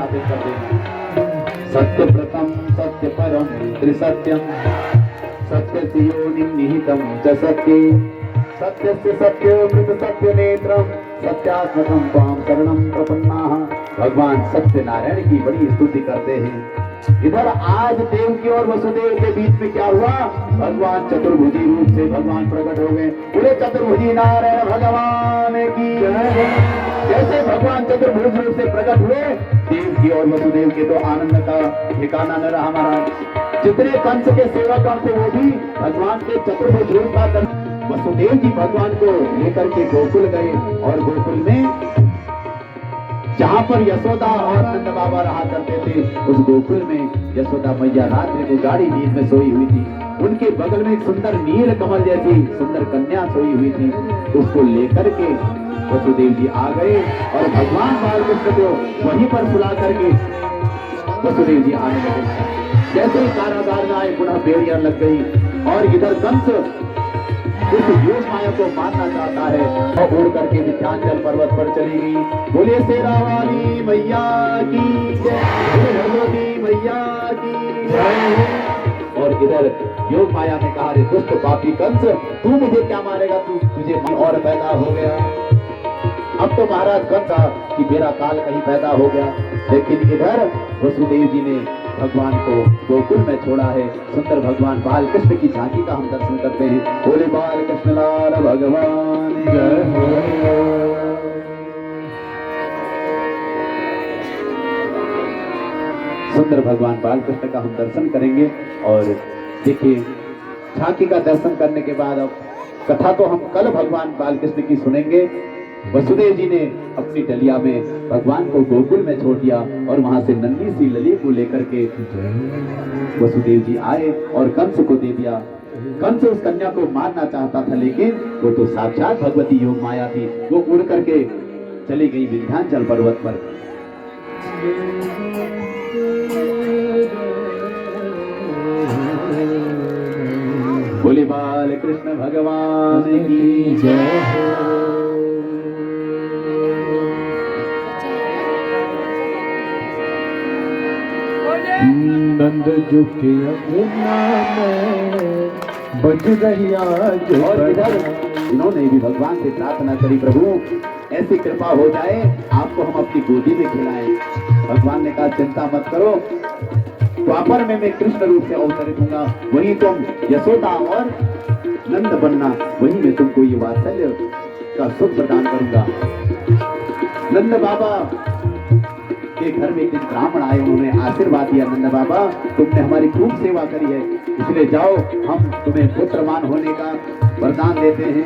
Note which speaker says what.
Speaker 1: स्थापित कर देना। सत्य प्रथम सत्य परम त्रिसत्यम सत्य योनिं निहितम च सत्ये सत्यस्य सत्यमृत सत्य नेत्रम सत्यात्मकं त्वां शरणं प्रपन्नाः। भगवान सत्यनारायण की बड़ी स्तुति करते हैं। इधर आज देवकी और वसुदेव के बीच में क्या हुआ? भगवान चतुर्भुजी रूप से भगवान प्रकट हो गए। पूरे चतुर्भुजी नारायण भगवान की जय। जैसे भगवान चतुर्भुज रूप से प्रकट हुए, देवकी और वसुदेव के तो आनंद का ठिकाना न रहा महाराज। जितने कंस के सेवक थे वो भी भगवान के चतुर्भुज रूप का वसुदेव जी भगवान को लेकर के गोकुल गए और गोकुल में जहाँ पर यशोदा और नंद बाबा रहा करते थे, उस गोकुल में यशोदा मैया रात्रि को गाढ़ी नींद में सोई हुई थी। उनके बगल में एक सुंदर नील कमल जैसी सुंदर कन्या सोई हुई थी। उसको लेकर के वसुदेव जी आ गए और भगवान बालकृष्ण को वहीं पर सुला करके वसुदेव जी आने लगे। जैसे ही कारागार में आए, पुनः बेड़ियां लग गई और इधर कंस उस योग माया को मारना चाहता है और उड़ करके विंध्याचल पर्वत पर चली गई। बोले शेरा वाली मैया की जय, बोले भगवती मैया की जय। और इधर योग माया ने कहा, रे दुष्ट पापी कंस, तू मुझे क्या मारेगा? तुझे मन और पैदा हो गया। अब तो महाराज कंस कि मेरा काल कहीं पैदा हो गया। लेकिन इधर वसुदेव जी ने भगवान को गोकुल में छोड़ा है। सुंदर भगवान बाल कृष्ण की झांकी का हम दर्शन करते हैं। बोले बाल कृष्ण लाल भगवान जय हो। सुंदर भगवान बाल कृष्ण का हम दर्शन करेंगे। और देखिए, झांकी का दर्शन करने के बाद अब कथा तो हम कल भगवान बाल कृष्ण की सुनेंगे। वसुदेव जी ने अपनी डलिया में भगवान को गोकुल में छोड़ दिया और वहां से नन्ही सी लली को लेकर के वसुदेव जी आए और कंस को दे दिया। कंस उस कन्या को मारना चाहता था, लेकिन वो तो साक्षात भगवती योग माया थी। वो उड़ करके चली गई विंध्याचल पर्वत पर। बोले बाल कृष्ण भगवान की जय।
Speaker 2: नंद जो के अंगना में बज रही आज।
Speaker 1: और इधर इन्होंने भी भगवान से प्रार्थना करी, प्रभु ऐसी कृपा हो जाए आपको हम अपनी गोदी में खिलाएं। भगवान ने कहा, चिंता मत करो, द्वापर में मैं कृष्ण रूप से अवतरित होऊंगा। वहीं तुम यशोदा और नंद बनना, वहीं मैं तुमको ये वात्सल्य का सुख प्रदान करूंगा। नंद बाबा के घर में एक दिन ब्राह्मण आए, उन्होंने आशीर्वाद दिया, नंद बाबा तुमने हमारी खूब सेवा करी है, इसलिए जाओ हम तुम्हें पुत्रवान होने का वरदान देते हैं।